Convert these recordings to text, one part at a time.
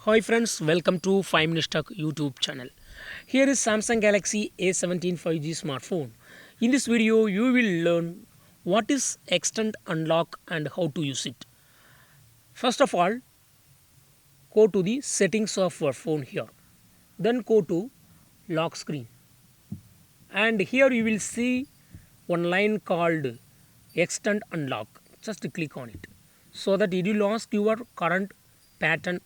Hi friends, welcome to 5 Minutes Tech YouTube channel. Here is Samsung Galaxy A17 5G smartphone. In this video, you will learn what is extend unlock and how to use it. First of all, go to the settings of your phone here. Then go to lock screen. And here you will see one line called extend unlock. Just click on it so that it will ask your current pattern.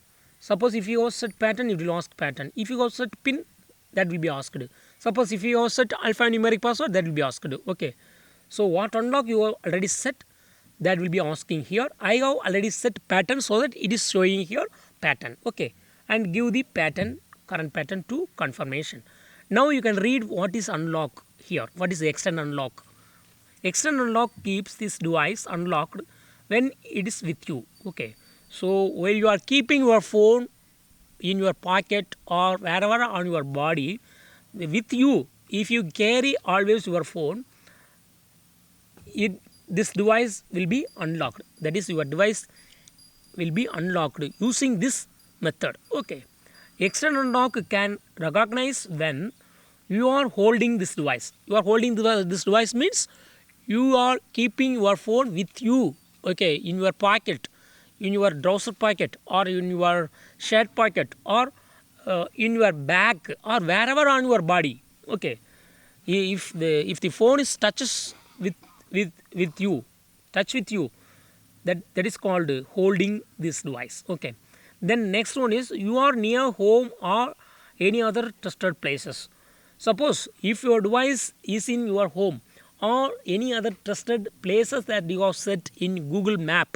Suppose if you have set pattern, it will ask pattern. If you have set pin, that will be asked. Suppose if you have set alphanumeric password, that will be asked. Okay. So what unlock you have already set, that will be asking here. I have already set pattern so that it is showing here pattern. Okay. And give the pattern, current pattern to confirmation. Now you can read what is unlock here. What is the extend unlock? Extend unlock keeps this device unlocked when it is with you. Okay. So while you are keeping your phone in your pocket or wherever on your body, with you, if you carry always your phone, this device will be unlocked. That is, your device will be unlocked using this method. Okay. Extend unlock can recognize when you are holding this device. You are holding this device means you are keeping your phone with you. Okay, in your pocket, in your trouser pocket, or in your shirt pocket, or in your bag, or wherever on your body. Okay, if the phone is touches with you, touch with you, that is called holding this device. Okay. Then next one is you are near home or any other trusted places. Suppose if your device is in your home or any other trusted places that you have set in Google Map,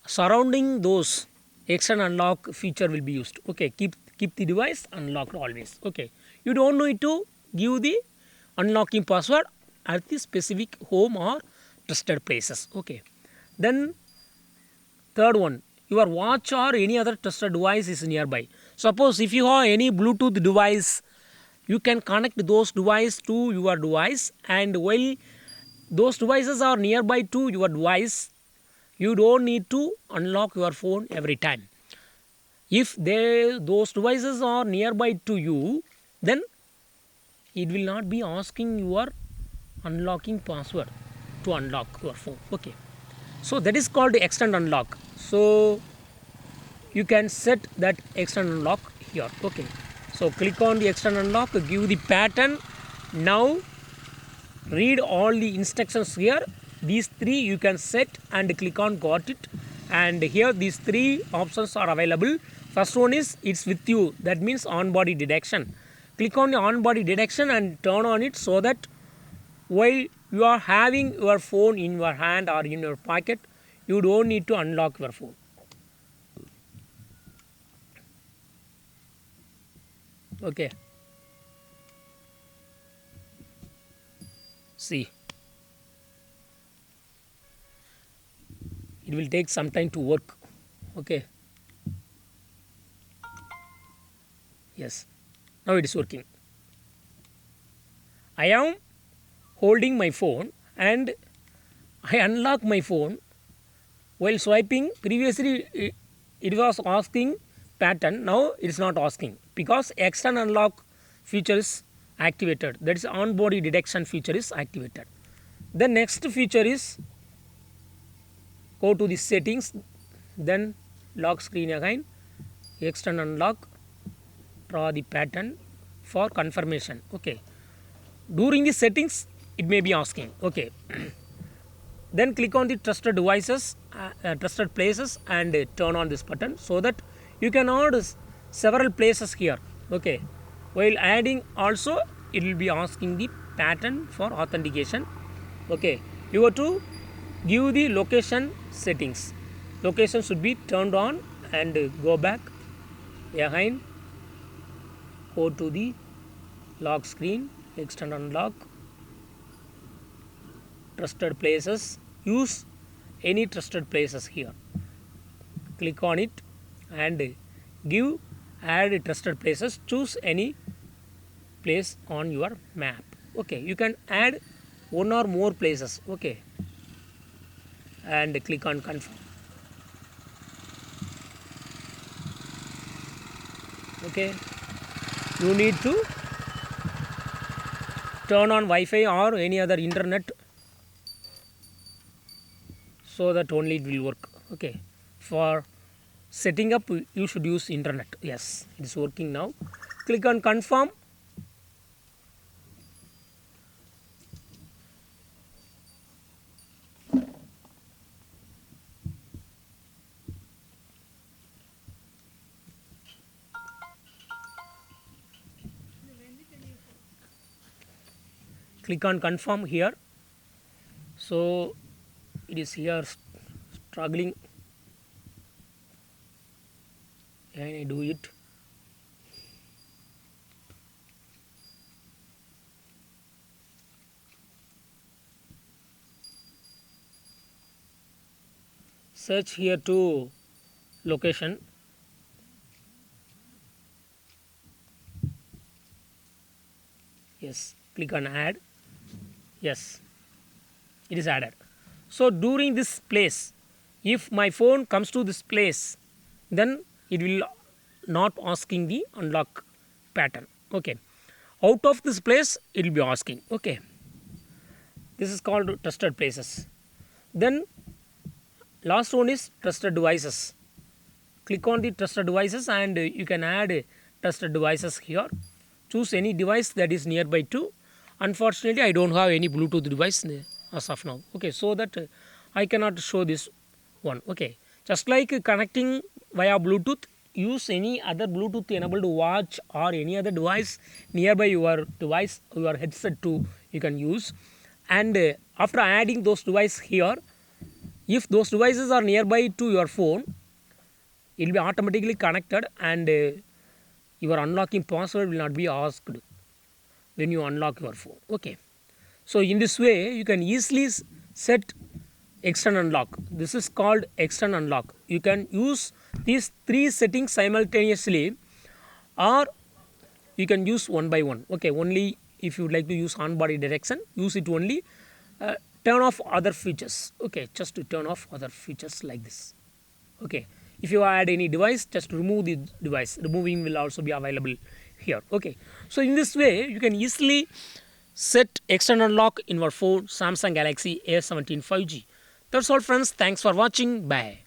surrounding those, extend unlock feature will be used. Okay, keep the device unlocked always. Okay, you don't need to give the unlocking password at the specific home or trusted places. Okay, then third one, your watch or any other trusted device is nearby. Suppose if you have any Bluetooth device, you can connect those devices to your device, and while those devices are nearby to your device, you don't need to unlock your phone every time. If those devices are nearby to you, then it will not be asking your unlocking password to unlock your phone. Okay. So that is called extend unlock. So you can set that extend unlock here. Okay. So click on the extend unlock, give the pattern. Now read all the instructions here. These three you can set and click on got it. And here these three options are available. First one is it's with you. That means on body detection. Click on the on body detection and turn on it so that while you are having your phone in your hand or in your pocket, you don't need to unlock your phone. Okay. See. It will take some time to work. Okay. Yes. Now it is working. I am holding my phone and I unlock my phone while swiping. Previously it was asking pattern. Now it is not asking because extend unlock feature is activated. That is on body detection feature is activated. The next feature is go to the settings, then lock screen again, extend unlock, draw the pattern for confirmation. Okay. During the settings, it may be asking. Okay. Then click on the trusted devices, trusted places, and turn on this button so that you can add several places here. Okay. While adding also, it will be asking the pattern for authentication. Okay. You have to give the location settings. Location should be turned on and go back again. Go to the lock screen, extend unlock, trusted places. Use any trusted places here. Click on it and give add trusted places. Choose any place on your map. Okay, you can add one or more places. Okay, and click on confirm. Okay, you need to turn on Wi-Fi or any other internet so that only it will work. Okay, for setting up you should use internet. Yes, it is working now. Click on confirm. Click on confirm here. So it is here struggling, and I do it. Search here to location. Yes, click on add. Yes, it is added. So during this place, if my phone comes to this place, then it will not asking the unlock pattern. Okay, out of this place it will be asking. Okay, this is called trusted places. Then last one is trusted devices. Click on the trusted devices and you can add trusted devices here. Choose any device that is nearby to. Unfortunately, I don't have any Bluetooth device as of now. Okay, so that I cannot show this one. Okay, just like connecting via Bluetooth, use any other Bluetooth enabled watch or any other device nearby your device, your headset too you can use. And after adding those devices here, if those devices are nearby to your phone, it will be automatically connected and your unlocking password will not be asked when you unlock your phone. Okay, so in this way you can easily set external unlock. This is called external unlock. You can use these three settings simultaneously, or you can use one by one. Okay, only if you would like to use on body direction, use it only. Turn off other features. Okay, just to turn off other features like this. Okay, if you add any device, just remove the device. Removing will also be available here. Okay, so in this way you can easily set external lock in your phone Samsung Galaxy A17 5G. That's all friends. Thanks for watching. Bye.